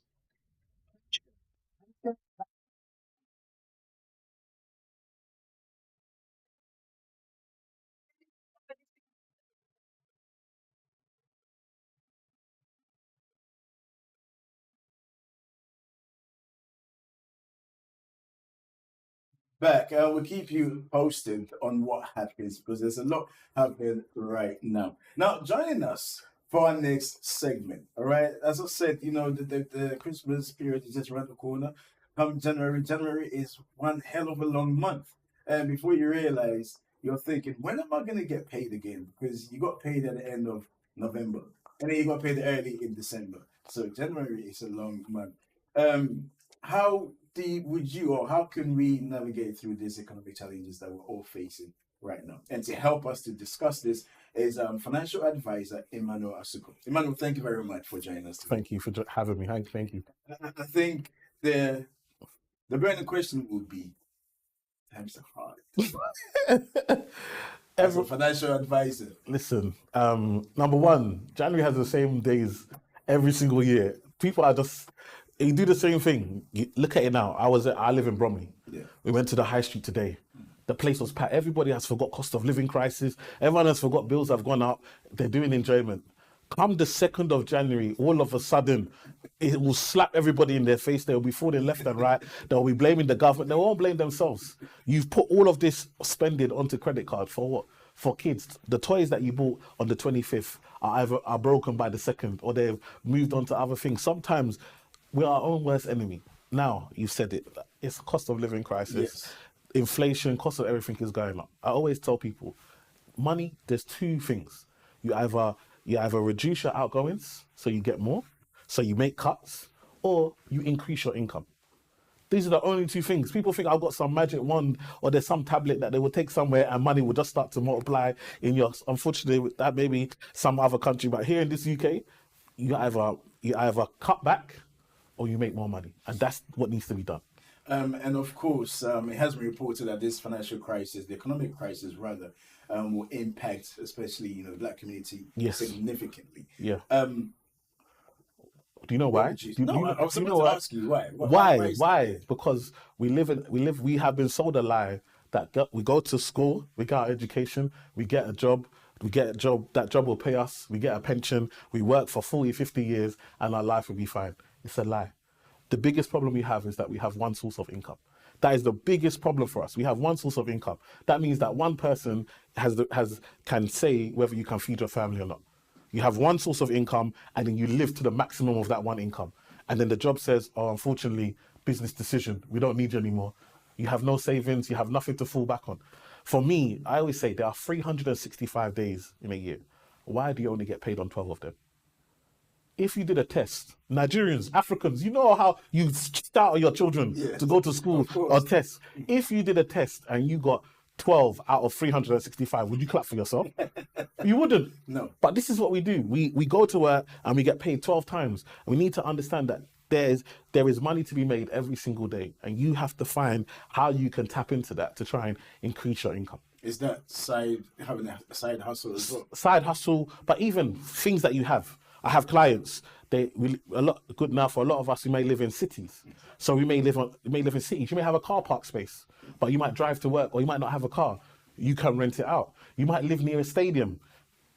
Back, we'll keep you posted on what happens because there's a lot happening right now. Now, joining us for our next segment, all right? As I said, you know, the Christmas period is just around the corner. Come January is one hell of a long month. And before you realize, you're thinking, when am I going to get paid again? Because you got paid at the end of November and then you got paid early in December. So January is a long month. How can we navigate through these economic challenges that we're all facing right now? And to help us to discuss this is financial advisor Emmanuel Asuko. Emmanuel, thank you very much for joining us today. Thank you for having me. Thank you. I think the burning question would be, times are hard. As a financial advisor. Listen, number one, January has the same days every single year. People are just, you do the same thing. You look at it now. I live in Bromley. Yeah. We went to the high street today. The place was packed. Everybody has forgot cost of living crisis. Everyone has forgot bills have gone up. They're doing enjoyment. Come the 2nd of January, all of a sudden, it will slap everybody in their face. They'll be falling left and right. They'll be blaming the government. They won't blame themselves. You've put all of this spending onto credit card for what? For kids. The toys that you bought on the 25th are broken by the 2nd, or they've moved on to other things. Sometimes we're our own worst enemy. Now, you've said it. It's a cost of living crisis. Yes. Inflation, cost of everything is going up. I always tell people, money, there's two things. You either reduce your outgoings, so you get more, so you make cuts, or you increase your income. These are the only two things. People think I've got some magic wand or there's some tablet that they will take somewhere and money will just start to multiply in your, unfortunately, that may be some other country, but here in this UK, you either cut back or you make more money. And that's what needs to be done. And of course, it has been reported that this financial crisis, the economic crisis rather, will impact especially the Black community significantly. Yeah. Do you know why? I was about to ask you why. Why? Because we have been sold a lie that we go to school, we get our education, we get a job, that job will pay us, we get a pension, we work for 40, 50 years and our life will be fine. It's a lie. The biggest problem we have is that we have one source of income. That is the biggest problem for us. We have one source of income. That means that one person can say whether you can feed your family or not. You have one source of income and then you live to the maximum of that one income. And then the job says, oh, unfortunately, business decision, we don't need you anymore. You have no savings, you have nothing to fall back on. For me, I always say there are 365 days in a year. Why do you only get paid on 12 of them? If you did a test, Nigerians, Africans, you know how you start your children to go to school or test. If you did a test and you got 12 out of 365, would you clap for yourself? You wouldn't. No. But this is what we do. We go to work and we get paid 12 times. We need to understand that there is money to be made every single day, and you have to find how you can tap into that to try and increase your income. Is that having a side hustle as well? Side hustle, but even things that you have. I have clients. Good enough for a lot of us who may live in cities. So we may live in cities. You may have a car park space, but you might drive to work, or you might not have a car. You can rent it out. You might live near a stadium.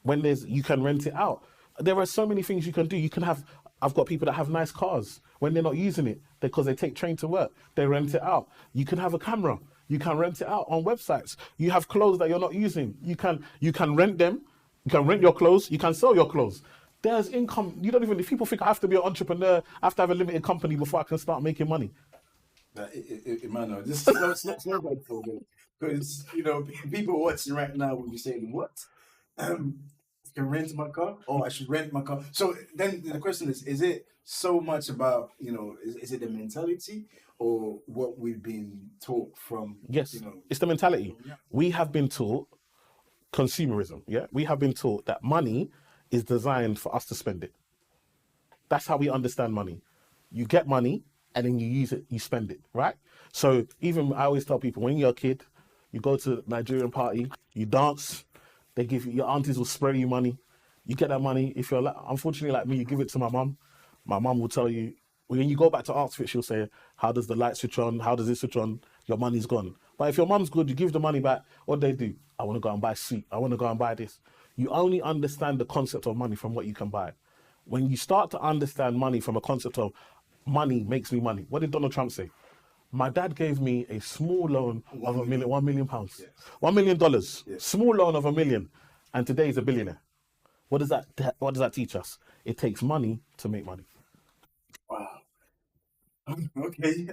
You can rent it out. There are so many things you can do. I've got people that have nice cars. When they're not using it, because they take train to work, they rent it out. You can have a camera. You can rent it out on websites. You have clothes that you're not using. You can rent them. You can rent your clothes. You can sell your clothes. There's income. If people think I have to be an entrepreneur, I have to have a limited company before I can start making money. Emmanuel, this is not right for me. Because, people watching right now will be saying, what? I can rent my car? Oh, I should rent my car. So then the question is it so much about, is it the mentality or what we've been taught from? Yes, it's the mentality. Yeah. We have been taught consumerism. Yeah, we have been taught that money is designed for us to spend it. That's how we understand money. You get money and then you use it, you spend it, right? So even I always tell people, when you're a kid, you go to a Nigerian party, you dance, they give you, your aunties will spray you money. You get that money. If you're unfortunately like me, you give it to my mum. My mum will tell you, when you go back to ask for it, she'll say, how does the light switch on? How does this switch on? Your money's gone. But if your mum's good, you give the money back. What do? I want to go and buy sweet. I want to go and buy this. You only understand the concept of money from what you can buy. When you start to understand money from a concept of money makes me money. What did Donald Trump say? My dad gave me a small loan of $1 million. Yes. $1 million. Yes. Small loan of $1 million. And today he's a billionaire. What does that teach us? It takes money to make money. Wow. Okay.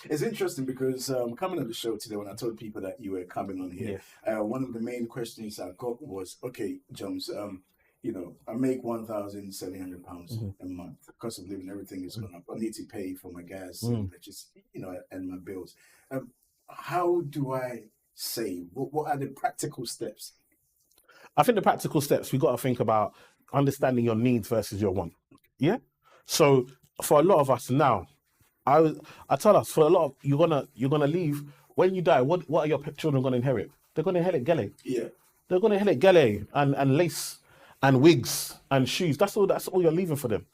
It's interesting because coming on the show today, when I told people that you were coming on here, one of the main questions I got was, okay, Jones, I make £1,700 a month. The cost of living, everything is going up. I need to pay for my gas, and my bills. How do I save? What are the practical steps? I think the practical steps, we got to think about understanding your needs versus your want. Yeah. So for a lot of us now, I tell us, for a lot of, you're gonna leave when you die. What are your children gonna inherit? They're gonna inherit gele. Yeah. They're gonna inherit gele and lace and wigs and shoes. That's all you're leaving for them.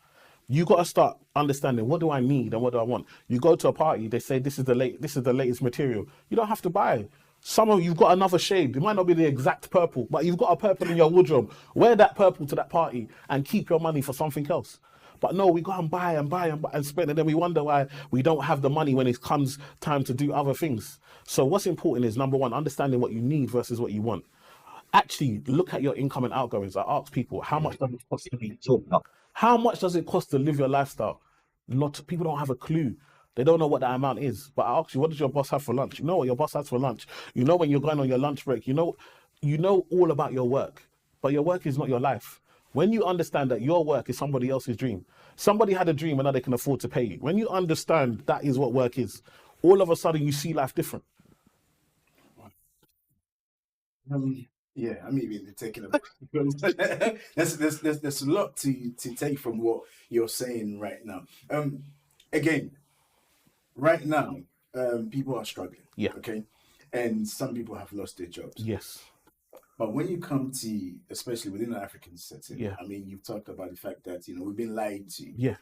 You got to start understanding, what do I need and what do I want? You go to a party, they say this is the latest material. You don't have to buy. Some of you've got another shade. It might not be the exact purple, but you've got a purple in your wardrobe. Wear that purple to that party and keep your money for something else. But no, we go and buy and spend, and then we wonder why we don't have the money when it comes time to do other things. So what's important is, number one, understanding what you need versus what you want. Actually, look at your income and outgoings. I ask people, how much does it cost to be talked? How much does it cost to live your lifestyle? People don't have a clue. They don't know what that amount is. But I ask you, what does your boss have for lunch? You know what your boss has for lunch. You know when you're going on your lunch break. You know all about your work. But your work is not your life. When you understand that your work is somebody else's dream, somebody had a dream and now they can afford to pay you. When you understand that is what work is, all of a sudden you see life different. Yeah, I mean, you're taking a there's a lot to take from what you're saying right now. Again, right now, people are struggling. Yeah. Okay, and some people have lost their jobs. Yes. But when you come to, especially within the African setting, Yeah. I mean, you've talked about the fact that we've been lied to. Yeah.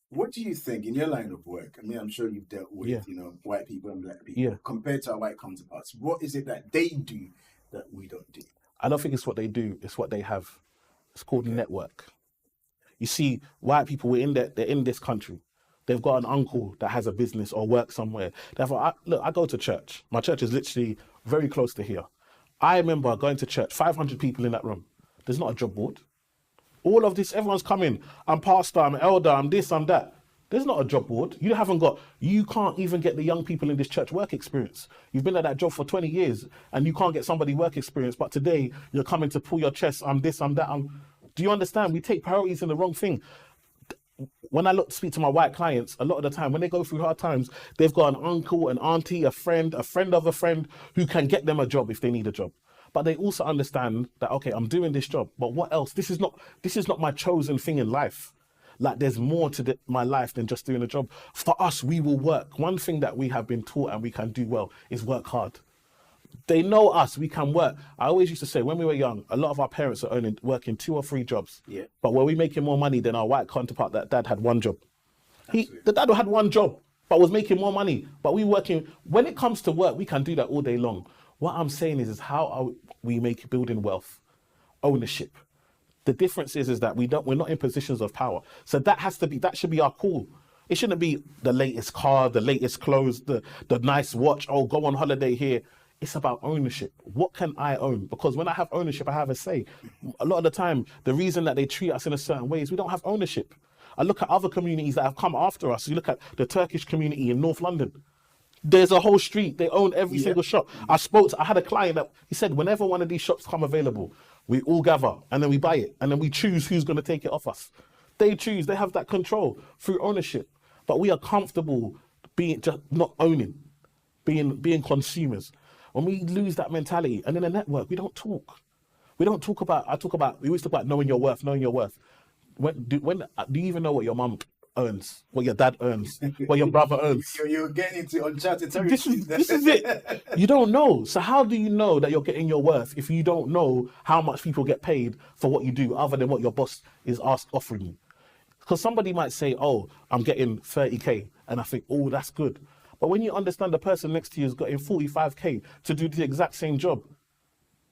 What do you think in your line of work? I mean, I'm sure you've dealt with Yeah. white people and black people. Yeah. Compared to our white counterparts, what is it that they do that we don't do? I don't think it's what they do, it's what they have. It's called network. You see, white people, they're in this country. They've got an uncle that has a business or works somewhere. Therefore, I go to church. My church is literally very close to here. I remember going to church, 500 people in that room. There's not a job board. All of this, everyone's coming. I'm pastor, I'm elder, I'm this, I'm that. There's not a job board. You can't even get the young people in this church work experience. You've been at that job for 20 years and you can't get somebody work experience, but today you're coming to pull your chest, I'm this, I'm that. Do you understand? We take priorities in the wrong thing. When I speak to my white clients, a lot of the time, when they go through hard times, they've got an uncle, an auntie, a friend of a friend who can get them a job if they need a job. But they also understand that, okay, I'm doing this job, but what else? This is not my chosen thing in life. Like, there's more to my life than just doing a job. For us, we will work. One thing that we have been taught and we can do well is work hard. They know us, we can work. I always used to say, when we were young, a lot of our parents are working 2 or 3 jobs. Yeah. But were we making more money than our white counterpart that dad had 1 job? The dad had 1 job, but was making more money. But we working, when it comes to work, we can do that all day long. What I'm saying is how are we building wealth, ownership. The difference is that we're not in positions of power. So that should be our call. It shouldn't be the latest car, the latest clothes, the nice watch, go on holiday here. It's about ownership. What can I own? Because when I have ownership, I have a say. A lot of the time, the reason that they treat us in a certain way is we don't have ownership. I look at other communities that have come after us. You look at the Turkish community in North London. There's a whole street. They own every single shop. I had a client that he said, whenever one of these shops come available, we all gather and then we buy it and then we choose who's going to take it off us. They choose. They have that control through ownership. But we are comfortable being just not owning, being consumers. When we lose that mentality, and in a network, we don't talk. We always talk about knowing your worth, do you even know what your mum earns, what your dad earns, what your brother earns? You're getting into uncharted territory. This is it. You don't know. So how do you know that you're getting your worth if you don't know how much people get paid for what you do other than what your boss is offering you? Because somebody might say, I'm getting 30K, and I think, that's good. But when you understand the person next to you is getting 45K to do the exact same job,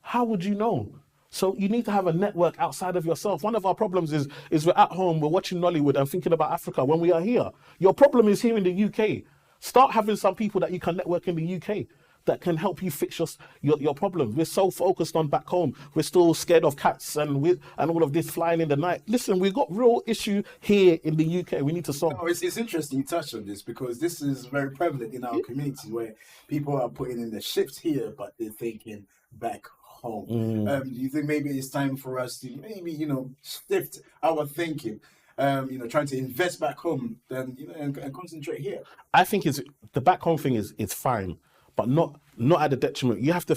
how would you know? So you need to have a network outside of yourself. One of our problems is we're at home, we're watching Nollywood and thinking about Africa when we are here. Your problem is here in the UK. Start having some people that you can network in the UK that can help you fix your problems. We're so focused on back home. We're still scared of cats and all of this flying in the night. Listen, we've got real issue here in the UK. We need to solve. No, it's interesting you touched on this because this is very prevalent in our community where people are putting in the shifts here, but they're thinking back home. Do you think maybe it's time for us to shift our thinking? Trying to invest back home and concentrate here. I think the back home thing is fine. but not at the detriment. You have to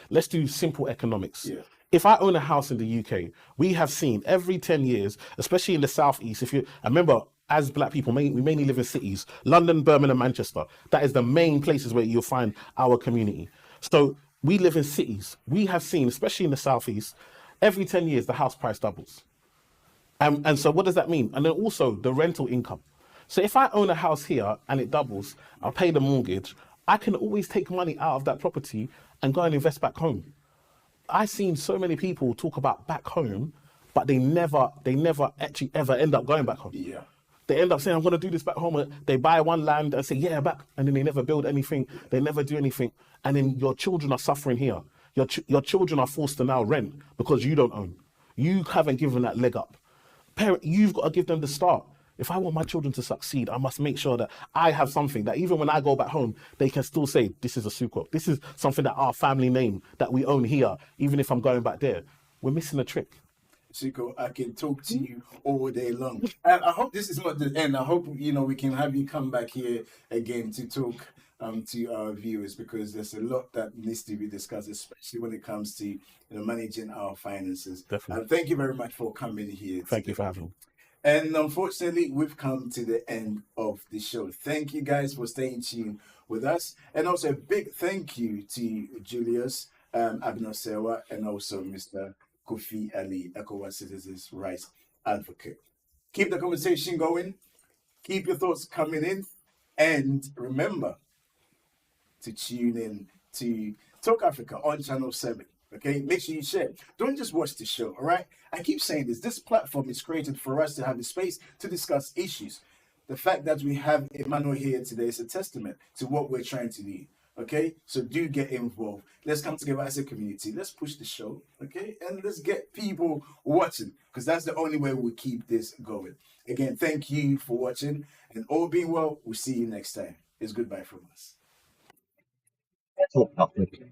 let's do simple economics. Yeah. If I own a house in the UK, we have seen every 10 years, especially in the southeast. I remember, as black people, we mainly live in cities: London, Birmingham, Manchester. That is the main places where you'll find our community. So we live in cities. We have seen, especially in the southeast, every 10 years the house price doubles. And so what does that mean? And then also the rental income. So if I own a house here and it doubles, I'll pay the mortgage, I can always take money out of that property and go and invest back home. I've seen so many people talk about back home, but they never actually ever end up going back home. Yeah. They end up saying, I'm going to do this back home. They buy one land and say, yeah, back. And then they never build anything. They never do anything. And then your children are suffering here. Your children are forced to now rent because you don't own. You haven't given that leg up. Parent, you've got to give them the start. If I want my children to succeed, I must make sure that I have something that even when I go back home, they can still say, this is a Suko. This is something that our family name that we own here, even if I'm going back there. We're missing a trick. Suko, I can talk to you all day long. And I hope this is not the end. I hope, we can have you come back here again to talk to our viewers, because there's a lot that needs to be discussed, especially when it comes to managing our finances. Definitely. Thank you very much for coming here. Thank you for having me. And unfortunately, we've come to the end of the show. Thank you guys for staying tuned with us. And also a big thank you to Julius Abnosewa and also Mr. Kofi Ali, ECOWAS Citizens' Rights Advocate. Keep the conversation going. Keep your thoughts coming in. And remember to tune in to Talk Africa on Channel 7. Okay, make sure you share. Don't just watch the show, all right? I keep saying this. This platform is created for us to have a space to discuss issues. The fact that we have Emmanuel here today is a testament to what we're trying to do, okay? So do get involved. Let's come together as a community. Let's push the show, okay? And let's get people watching, because that's the only way we'll keep this going. Again, thank you for watching. And all being well, we'll see you next time. It's goodbye from us. Talk Africa.